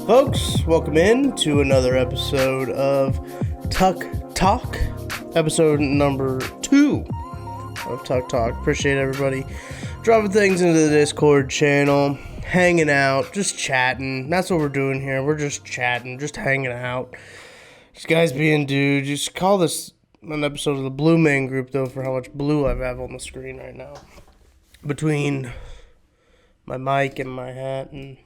Folks, welcome in to another episode of Tuck Talk, episode number 2 of Tuck Talk. Appreciate everybody dropping things into the Discord channel, hanging out, just chatting. That's what we're doing here. We're just chatting, just hanging out. Just guys being dudes. Just call this an episode of the Blue Man Group, though, for how much blue I have on the screen right now. Between my mic and my hat and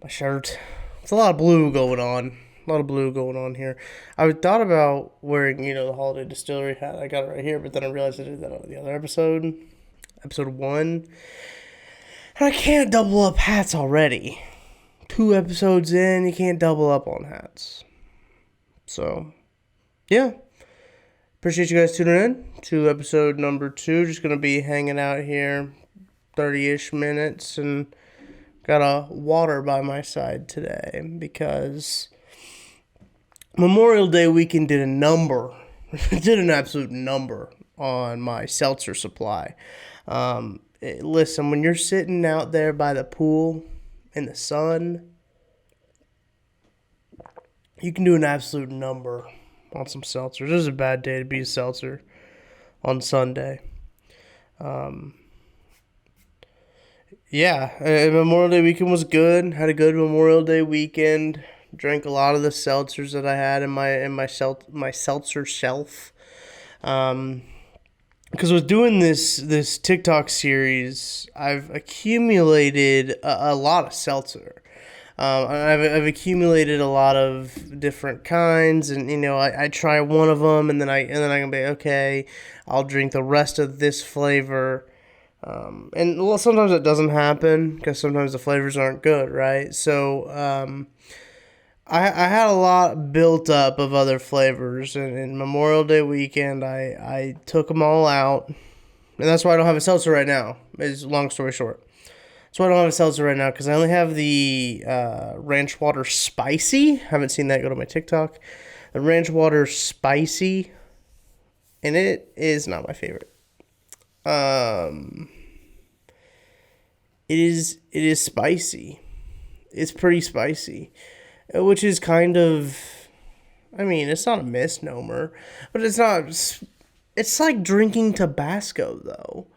my shirt. It's a lot of blue going on. A lot of blue going on here. I thought about wearing, the Holiday Distillery hat. I got it right here, but then I realized I did that on the other episode. Episode 1. And I can't double up hats already. 2 episodes in, you can't double up on hats. So, yeah. Appreciate you guys tuning in to episode number 2. Just going to be hanging out here 30-ish minutes and got a water by my side today because Memorial Day weekend did an absolute number on my seltzer supply. Listen, when you're sitting out there by the pool in the sun, you can do an absolute number on some seltzers. This is a bad day to be a seltzer on Sunday. Yeah, Memorial Day weekend was good. Had a good Memorial Day weekend. Drank a lot of the seltzers that I had in my seltzer shelf. Because with doing this TikTok series, I've accumulated a lot of seltzer. I've accumulated a lot of different kinds, and I try one of them, and then I can be okay. I'll drink the rest of this flavor. And sometimes it doesn't happen because sometimes the flavors aren't good, right? So I had a lot built up of other flavors, and in Memorial Day weekend I took them all out, and that's why I don't have a seltzer right now. Is long story short. That's why I don't have a seltzer right now, because I only have the Ranch Water Spicy. Haven't seen that, go to my TikTok. The Ranch Water Spicy, and it is not my favorite. It is spicy. It's pretty spicy, which is kind of, it's not a misnomer, but it's not. It's like drinking Tabasco, though.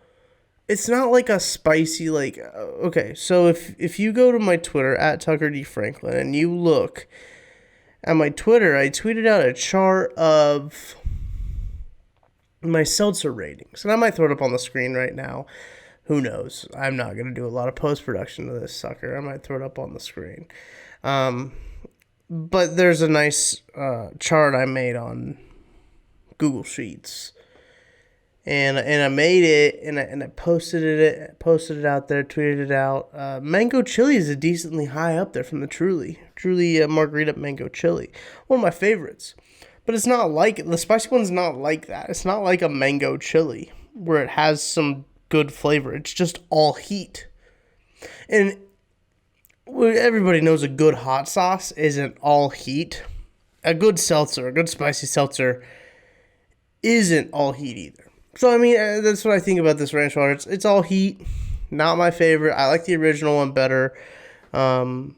It's not like a spicy, okay, so if you go to my Twitter, at Tucker D. Franklin, and you look at my Twitter, I tweeted out a chart of my seltzer ratings, and I might throw it up on the screen right now. Who knows? I'm not going to do a lot of post-production to this sucker. I might throw it up on the screen. But there's a nice chart I made on Google Sheets. And I made it, and I posted it out there, tweeted it out. Mango chili is a decently high up there from the Truly margarita mango chili. One of my favorites. But it's not like, the spicy one's not like that. It's not like a mango chili where it has some good flavor. It's just all heat. And everybody knows a good hot sauce isn't all heat. A good seltzer, a good spicy seltzer isn't all heat either. So, that's what I think about this ranch water. It's all heat. Not my favorite. I like the original one better. Come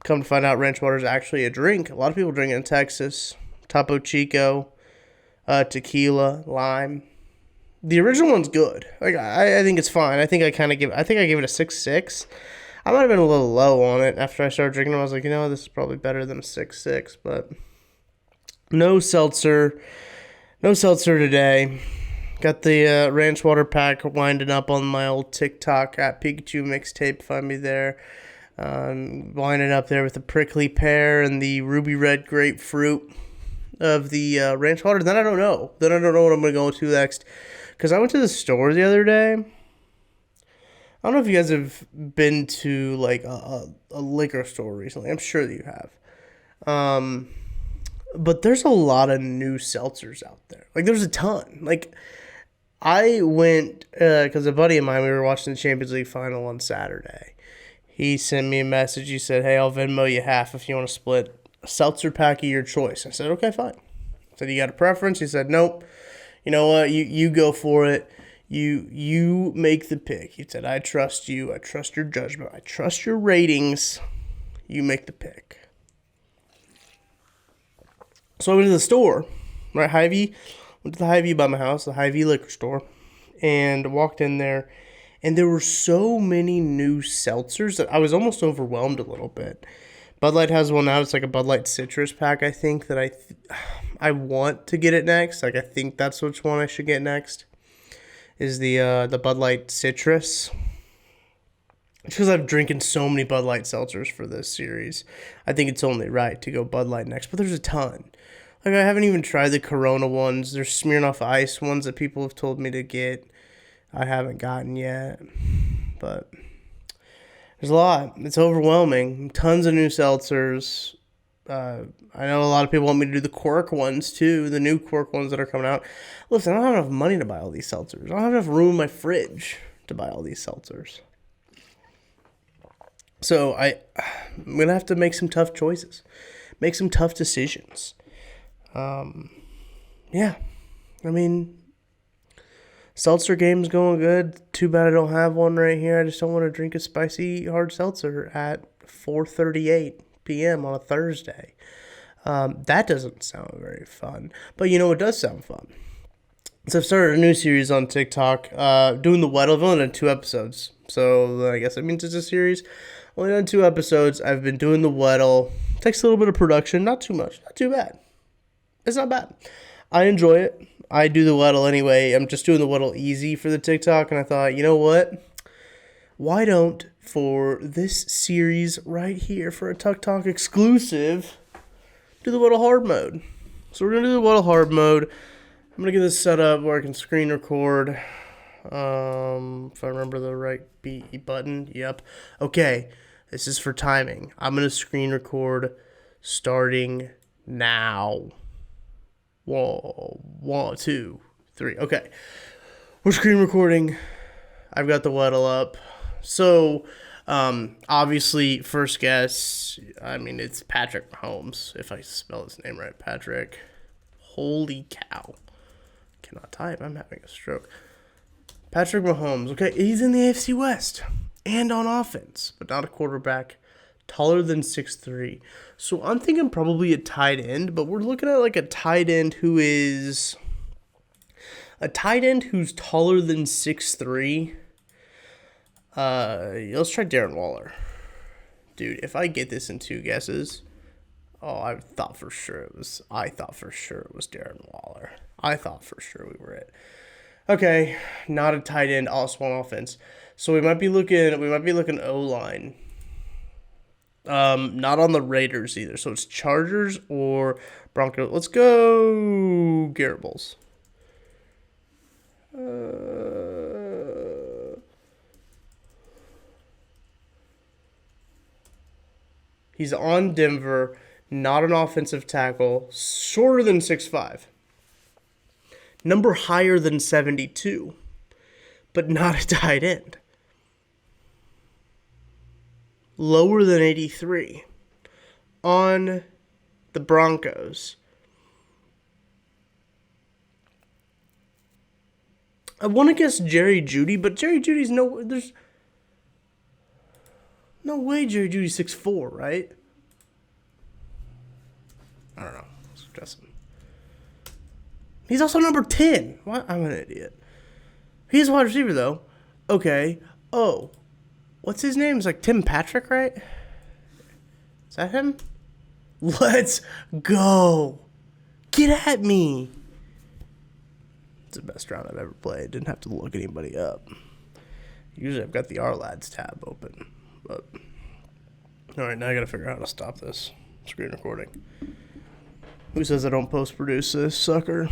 to find out, ranch water is actually a drink. A lot of people drink it in Texas. Topo Chico, tequila, lime. The original one's good. I think it's fine. I think I gave it a 6.6. I might have been a little low on it after I started drinking it. I was like, this is probably better than a 6.6. But no seltzer today. Got the ranch water pack winding up on my old TikTok at Pikachu Mixtape. Find me there. Winding up there with the prickly pear and the ruby red grapefruit of the ranch water. Then I don't know. What I'm going to go to next. Because I went to the store the other day. I don't know if you guys have been to a liquor store recently. I'm sure that you have. But there's a lot of new seltzers out there. There's a ton. I went, because a buddy of mine, we were watching the Champions League final on Saturday. He sent me a message. He said, hey, I'll Venmo you half if you want to split a seltzer pack of your choice. I said, okay, fine. I said, you got a preference? He said, nope. You know what? You go for it. You make the pick. He said, I trust you. I trust your judgment. I trust your ratings. You make the pick. So I went to the store, right? Hy-Vee. Went to the Hy-Vee by my house, the Hy-Vee liquor store, and walked in there. And there were so many new seltzers that I was almost overwhelmed a little bit. Bud Light has one out. It's like a Bud Light citrus pack, I think, that I want to get it next. Like, I think that's which one I should get next, is the Bud Light citrus. It's because I've drinking so many Bud Light seltzers for this series. I think it's only right to go Bud Light next, but there's a ton. Like, I haven't even tried the Corona ones. There's Smirnoff Ice ones that people have told me to get. I haven't gotten yet, but there's a lot. It's overwhelming. Tons of new seltzers. I know a lot of people want me to do the Quirk ones too, the new Quirk ones that are coming out. Listen, I don't have enough money to buy all these seltzers. I don't have enough room in my fridge to buy all these seltzers. So I'm going to have to make some tough choices, make some tough decisions. Yeah, I mean, seltzer game's going good. Too bad I don't have one right here. I just don't want to drink a spicy hard seltzer at 4:38 p.m. on a Thursday. That doesn't sound very fun. But you know what does sound fun? So I've started a new series on TikTok, doing the Weddle. I've only done 2 episodes, so I guess that means it's a series. Only done 2 episodes. I've been doing the Weddle. Takes a little bit of production, not too much, not too bad. It's not bad. I enjoy it. I do the Weddle anyway. I'm just doing the Weddle easy for the TikTok, and I thought, you know what? Why don't, for this series right here, for a TikTok exclusive, do the Weddle hard mode. So we're going to do the Weddle hard mode. I'm going to get this set up where I can screen record. If I remember the right button. Yep. Okay. This is for timing. I'm going to screen record starting now. 1, 2, 3. Okay. We're screen recording. I've got the Weddle up. So, obviously, first guess, I mean, it's Patrick Mahomes, if I spell his name right. Patrick. Holy cow. Cannot type. I'm having a stroke. Patrick Mahomes. Okay, he's in the AFC West and on offense, but not a quarterback. Taller than 6'3". So I'm thinking probably a tight end, but we're looking at like a tight end who's taller than 6'3". Let's try Darren Waller. Dude, if I get this in 2 guesses, I thought for sure it was Darren Waller. I thought for sure we were it. Okay, not a tight end, also on offense. So we might be looking O-line. Not on the Raiders either. So it's Chargers or Broncos. Let's go Garrett Bowles. He's on Denver, not an offensive tackle, shorter than 6'5". Number higher than 72, but not a tight end. Lower than 83 on the Broncos. I want to guess Jerry Jeudy, but Jerry Judy's there's no way Jerry Judy's 6'4", right? I don't know. Let's guess him. He's also number 10. What? I'm an idiot. He's a wide receiver, though. Okay. Oh. What's his name? It's like Tim Patrick, right? Is that him? Let's go. Get at me. It's the best round I've ever played. Didn't have to look anybody up. Usually I've got the R-Lads tab open. But alright, now I gotta figure out how to stop this screen recording. Who says I don't post-produce this, sucker?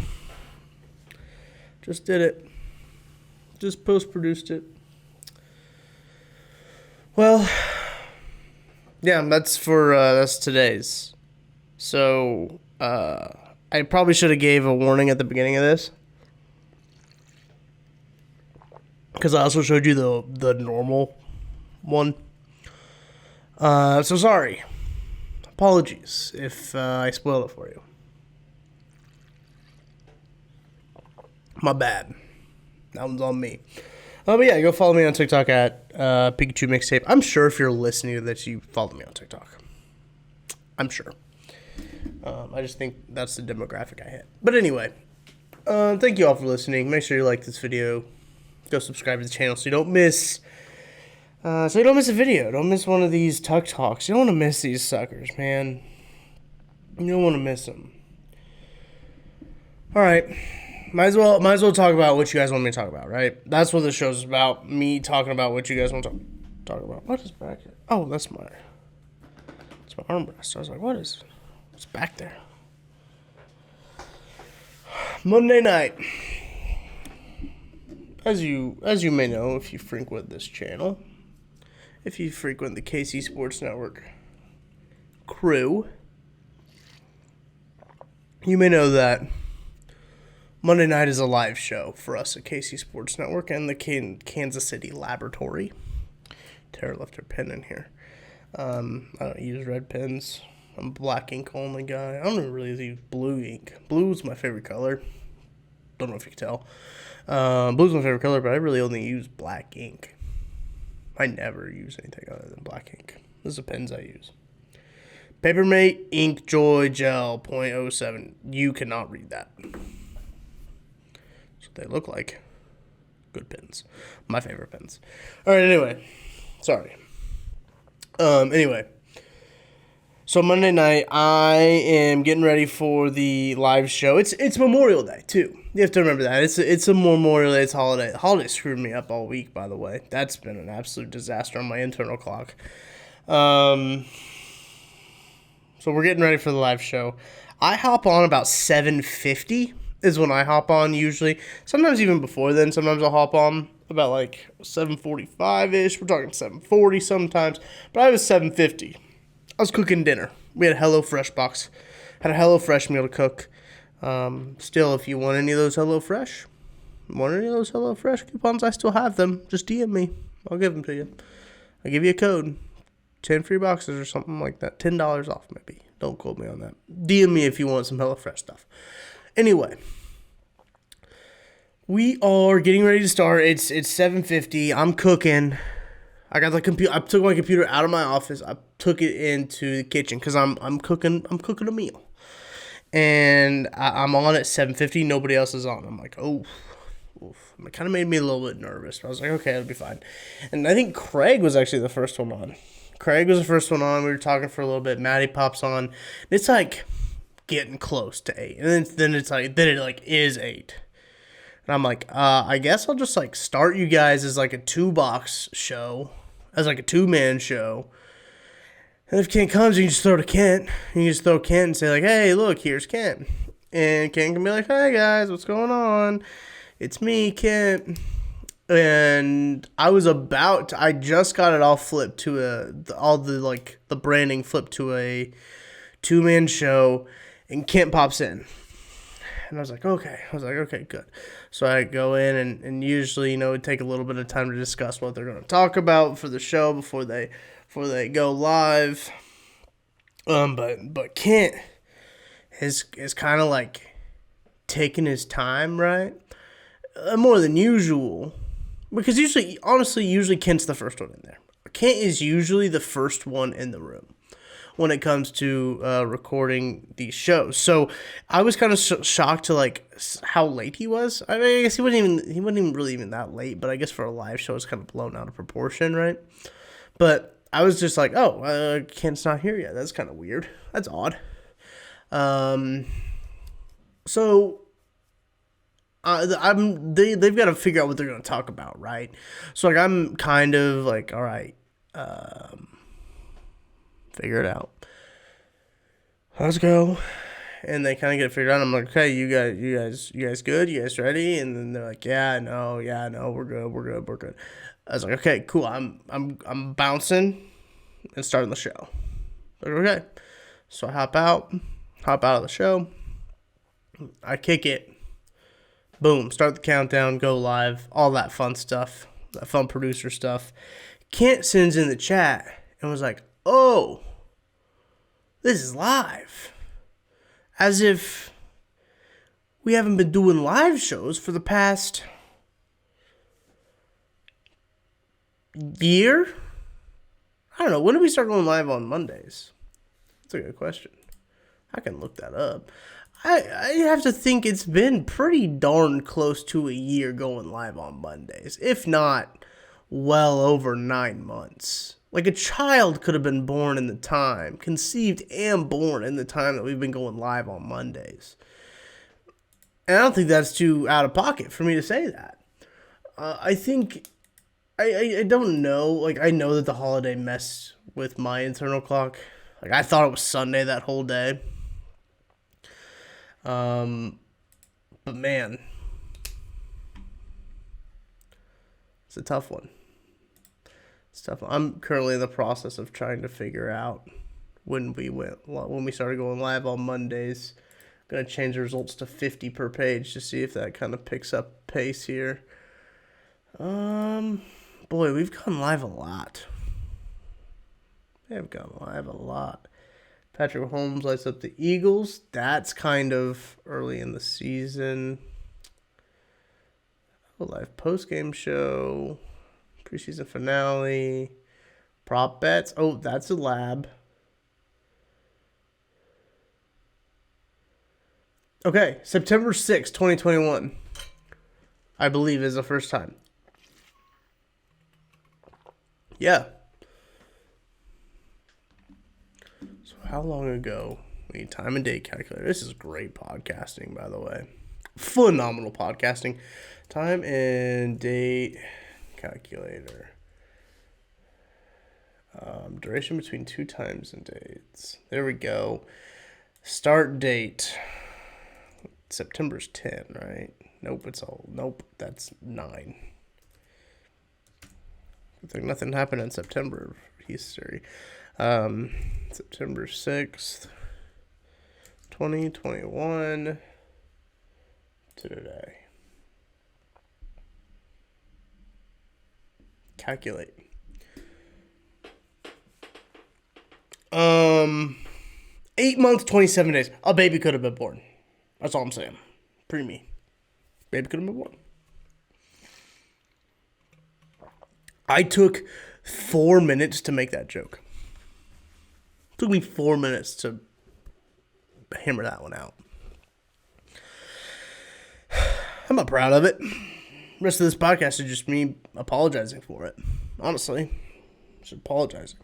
Just did it. Just post-produced it. Well, yeah, that's today's. So, I probably should have gave a warning at the beginning of this. Because I also showed you the normal one. So sorry. Apologies if I spoiled it for you. My bad. That one's on me. But yeah, go follow me on TikTok at Pikachu Mixtape. I'm sure if you're listening to this, you follow me on TikTok. I'm sure. I just think that's the demographic I hit. But anyway, thank you all for listening. Make sure you like this video. Go subscribe to the channel so you don't miss a video. Don't miss one of these Tuck Talks. You don't want to miss these suckers, man. You don't want to miss them. All right. Might as well talk about what you guys want me to talk about, right? That's what the show's about. Me talking about what you guys want to talk about. What is back here? Oh, that's my armrest. I was like, what's back there? Monday night. As you may know, if you frequent this channel, if you frequent the KC Sports Network crew, you may know that Monday night is a live show for us at KC Sports Network and the Kansas City Laboratory. Tara left her pen in here. I don't use red pens. I'm a black ink only guy. I don't even really use blue ink. Blue is my favorite color. Don't know if you can tell. Blue's my favorite color, but I really only use black ink. I never use anything other than black ink. Those are the pens I use. Papermate Ink Joy Gel .07. You cannot read that. They look like good pens. My favorite pens. All right, anyway. Sorry. Anyway. So Monday night, I am getting ready for the live show. It's Memorial Day, too. You have to remember that. It's a Memorial Day. It's holiday. The holiday screwed me up all week, by the way. That's been an absolute disaster on my internal clock. So we're getting ready for the live show. I hop on about 7:50. Is when I hop on usually. Sometimes even before then. Sometimes I'll hop on about like 7:45-ish. We're talking 7:40 sometimes. But I was 7:50. I was cooking dinner. We had a HelloFresh box. Had a HelloFresh meal to cook. Still, if you want any of those HelloFresh coupons, I still have them. Just DM me. I'll give them to you. I'll give you a code. 10 free boxes or something like that. $10 off maybe. Don't quote me on that. DM me if you want some HelloFresh stuff. Anyway, we are getting ready to start. It's 7:50. I'm cooking. I got the computer. I took my computer out of my office. I took it into the kitchen because I'm cooking a meal, and I'm on at 7:50. Nobody else is on. I'm like, oh, oof. It kind of made me a little bit nervous. But I was like, okay, it'll be fine. And I think Craig was actually the first one on. We were talking for a little bit. Maddie pops on. It's like getting close to 8, and then it is 8, and I'm like, I guess I'll just like start you guys as like a 2-box show, as like a 2-man show, and if Kent comes, you can just throw to Kent. You can just throw Kent and say like, hey, look, here's Kent, and Kent can be like, hey guys, what's going on? It's me, Kent. And I just got it all flipped to the branding flipped to a 2-man show. And Kent pops in. And I was like, okay, good. So I go in and usually, it'd take a little bit of time to discuss what they're going to talk about for the show before they go live. But Kent is kind of like taking his time, right? More than usual. Because usually Kent's the first one in there. Kent is usually the first one in the room when it comes to recording these shows. So I was kind of shocked to like how late he was. I mean, I guess he wasn't even really that late, but I guess for a live show it's kind of blown out of proportion, right? But I was just like, Kent's not here yet. That's kind of weird. That's odd. So they've got to figure out what they're going to talk about, right? So like I'm kind of like, all right, figure it out. Let's go. And they kind of get it figured out. I'm like, okay, you guys good? You guys ready? And then they're like, yeah, no, we're good. I was like, okay, cool. I'm bouncing and starting the show. Like, okay. So I hop out of the show. I kick it. Boom. Start the countdown. Go live. All that fun stuff. That fun producer stuff. Kent sends in the chat and was like, oh, this is live. As if we haven't been doing live shows for the past year. I don't know. When did we start going live on Mondays? That's a good question. I can look that up. I have to think it's been pretty darn close to a year going live on Mondays, if not well over 9 months. Like a child could have been born in the time, conceived and born in the time that we've been going live on Mondays. And I don't think that's too out of pocket for me to say that. I think, I don't know. Like, I know that the holiday messed with my internal clock. Like, I thought it was Sunday that whole day. But man, it's a tough one. It's tough. I'm currently in the process of trying to figure out when we started going live on Mondays. I'm gonna change the results to 50 per page to see if that kind of picks up pace here. Boy, we've gone live a lot. We have gone live a lot. Patrick Mahomes lights up the Eagles. That's kind of early in the season. A live post-game show. Preseason finale. Prop bets. Oh, that's a lab. Okay, September 6th, 2021. I believe is the first time. Yeah. So how long ago? We need time and date calculator. This is great podcasting, by the way. Phenomenal podcasting. Time and date calculator. Duration between two times and dates. There we go. Start date. September's 10, right? Nope, that's 9. I think nothing happened in September history. September 6th, 2021 to today. Calculate. 8 months, 27 days. A baby could have been born. That's all I'm saying. Preemie. Baby could have been born. I took 4 minutes to make that joke. It took me 4 minutes to hammer that one out. I'm not proud of it. The rest of this podcast is just me apologizing for it. Honestly. Just apologizing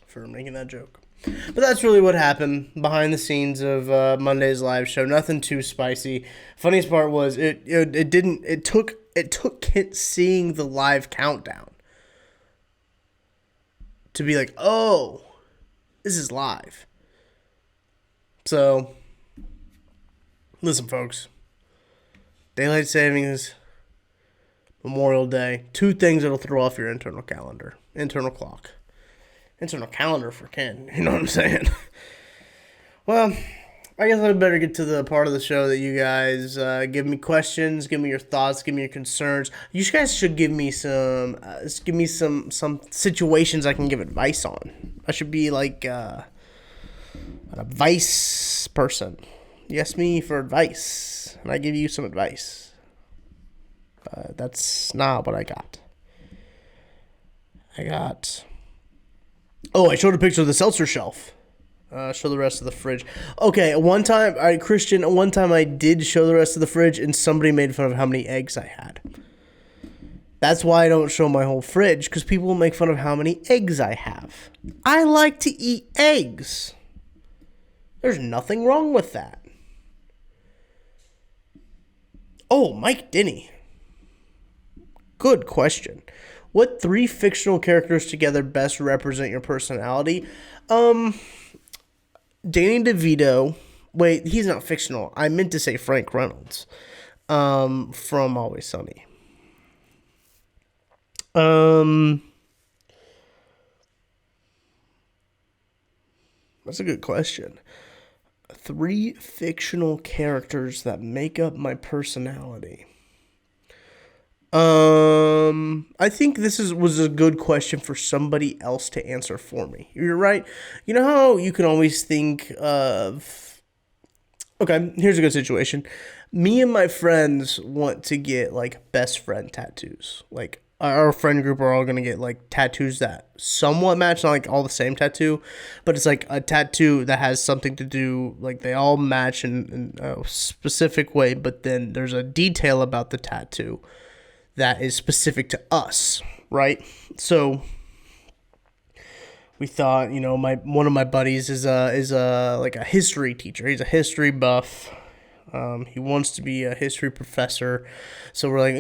for making that joke. But that's really what happened behind the scenes of Monday's live show. Nothing too spicy. Funniest part was it took Kit seeing the live countdown to be like, oh, this is live. So, listen, folks. Daylight savings, Memorial Day. 2 things that'll throw off your internal calendar. Internal clock. Internal calendar for Ken. You know what I'm saying? Well, I guess I better get to the part of the show that you guys give me questions, give me your thoughts, give me your concerns. You guys should give me some situations I can give advice on. I should be like an advice person. You ask me for advice, and I give you some advice. That's not what I got. Oh, I showed a picture of the seltzer shelf. Show the rest of the fridge. Okay, one time I did show the rest of the fridge, and somebody made fun of how many eggs I had. That's why I don't show my whole fridge, because people will make fun of how many eggs I have. I like to eat eggs. There's nothing wrong with that. Oh, Mike Denny. Good question. What 3 fictional characters together best represent your personality? Danny DeVito. Wait, he's not fictional. I meant to say Frank Reynolds. From Always Sunny. That's a good question. 3 fictional characters that make up my personality. I think this was a good question for somebody else to answer for me. You're right. You know how you can always think of Okay, here's a good situation. Me and my friends want to get like best friend tattoos. Like our friend group are all gonna get like tattoos that somewhat match, not like all the same tattoo, but it's like a tattoo that has something to do. Like they all match in a specific way, but then there's a detail about the tattoo that is specific to us, right? So we thought, my one of my buddies is a like a history teacher. He's a history buff. He wants to be a history professor, so we're like,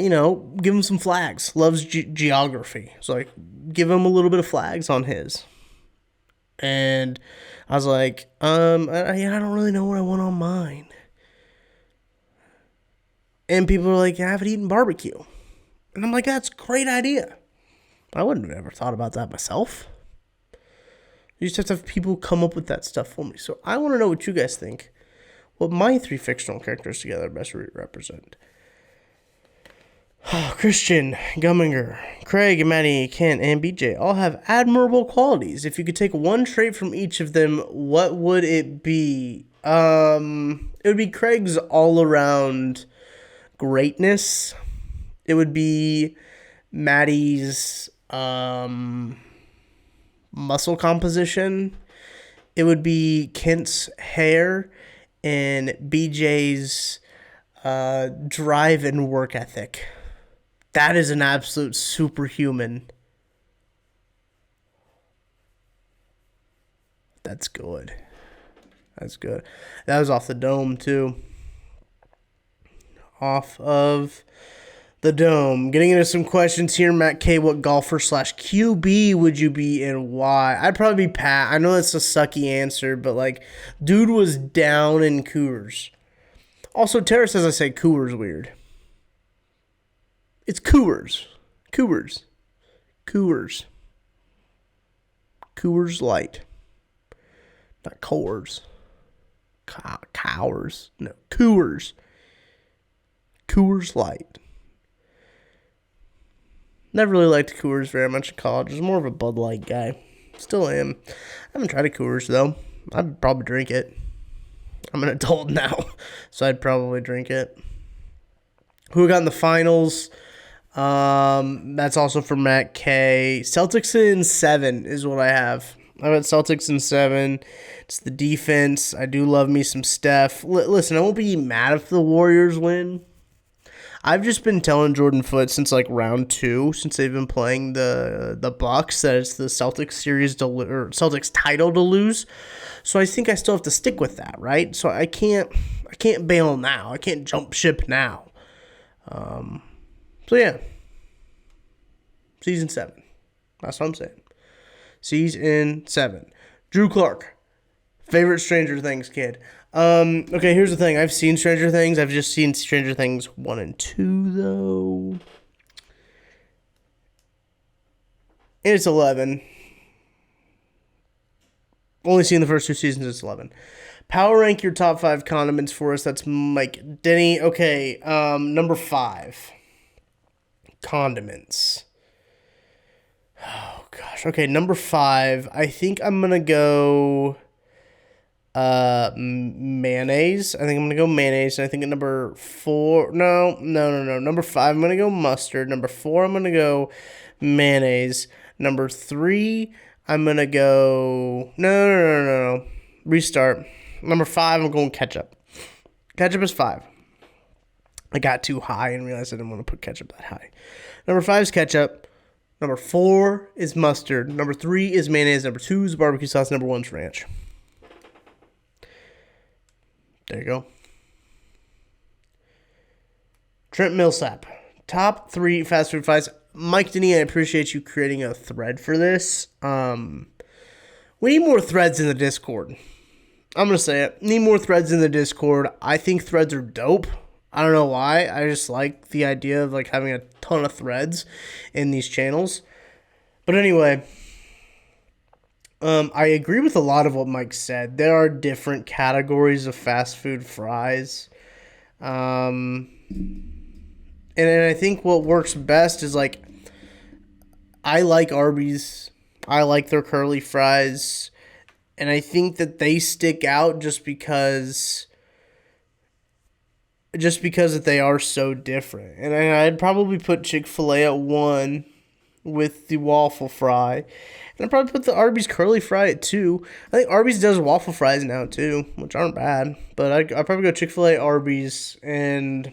give him some flags. Loves geography, so like, give him a little bit of flags on his. And I was like, I don't really know what I want on mine. And people are like, I haven't eaten barbecue, and I'm like, that's a great idea. I wouldn't have ever thought about that myself. You just have to have people come up with that stuff for me. So I want to know what you guys think. What my three fictional characters together best represent. Christian, Gumminger, Craig, Maddie, Kent, and BJ all have admirable qualities. If you could take one trait from each of them, what would it be? It would be Craig's all-around greatness. It would be Maddie's muscle composition. It would be Kent's hair and BJ's drive and work ethic. That is an absolute superhuman. That's good. That's good. That was off the dome, too. Off of the dome. Getting into some questions here, Matt K. What golfer / QB would you be and why? I'd probably be Pat. I know that's a sucky answer, but like, dude was down in Coors. Also, Tara says I say Coors weird. It's Coors. Coors. Coors. Coors Light. Not Coors. Coors. No, Coors. Coors Light. Never really liked Coors very much in college. I was more of a Bud Light guy. Still am. I haven't tried a Coors, though. I'd probably drink it. I'm an adult now, so I'd probably drink it. Who we got in the finals? That's also for Matt K. Celtics in 7 is what I have. I got Celtics in 7. It's the defense. I do love me some Steph. Listen, I won't be mad if the Warriors win. I've just been telling Jordan Foote since like round 2, since they've been playing the Bucks, that it's the Celtics series or Celtics title to lose. So I think I still have to stick with that, right? So I can't bail now. I can't jump ship now. So yeah, season 7. That's what I'm saying. Season 7. Drew Clark, favorite Stranger Things kid. Okay, here's the thing. I've seen Stranger Things. I've just seen Stranger Things 1 and 2, though. And it's 11. Only seen the first 2 seasons, it's 11. Power rank your top 5 condiments for us. That's Mike Denny. Okay, number 5. Condiments. Oh, gosh. Okay, number 5. I think I'm going to go mayonnaise. I think I'm going to go mayonnaise. And I think at number 4... No. Number 5, I'm going to go mustard. Number 4, I'm going to go mayonnaise. Number 3, I'm going to go... No. Restart. Number 5, I'm going ketchup. Ketchup is 5. I got too high and realized I didn't want to put ketchup that high. Number 5 is ketchup. Number 4 is mustard. Number 3 is mayonnaise. Number 2 is barbecue sauce. Number 1 is ranch. There you go. Trent Millsap. Top 3 fast food fights. Mike Denny, I appreciate you creating a thread for this. We need more threads in the Discord. I'm going to say it. Need more threads in the Discord. I think threads are dope. I don't know why. I just like the idea of like having a ton of threads in these channels. But anyway, I agree with a lot of what Mike said. There are different categories of fast food fries. And I think what works best is like, I like Arby's. I like their curly fries. And I think that they stick out just because just because that they are so different. And I'd probably put Chick-fil-A at 1 with the waffle fry. And I'd probably put the Arby's curly fry at 2. I think Arby's does waffle fries now too, which aren't bad. But I'd probably go Chick-fil-A, Arby's, and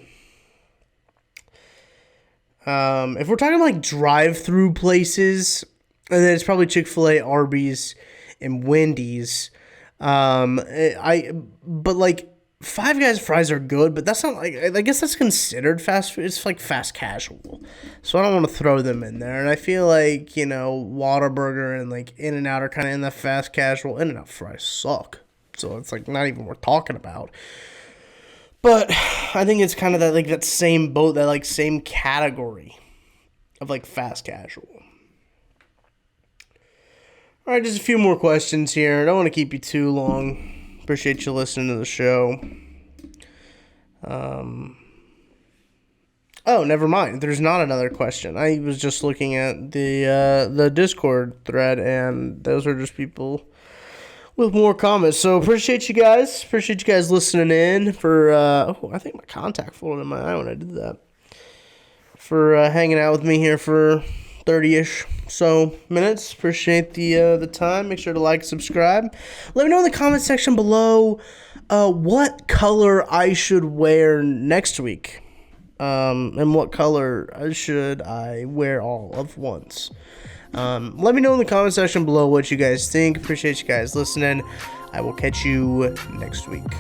if we're talking like drive-through places, then it's probably Chick-fil-A, Arby's, and Wendy's. But like Five Guys fries are good, but that's not like, I guess that's considered fast food. It's like fast casual, so I don't want to throw them in there. And I feel like Whataburger and like In-N-Out are kind of in the fast casual. In-N-Out fries suck, so it's like not even worth talking about. But I think it's kind of that same boat, that like same category of like fast casual. All right, just a few more questions here. I don't want to keep you too long. Appreciate you listening to the show. Oh, never mind. There's not another question. I was just looking at the Discord thread, and those are just people with more comments. So appreciate you guys. Appreciate you guys listening in for. I think my contact folded in my eye when I did that. For hanging out with me here for 30-ish so minutes. Appreciate the time. Make sure to like, subscribe. Let me know in the comment section below what color I should wear next week. And what color should I wear all of once. Let me know in the comment section below what you guys think. Appreciate you guys listening. I will catch you next week.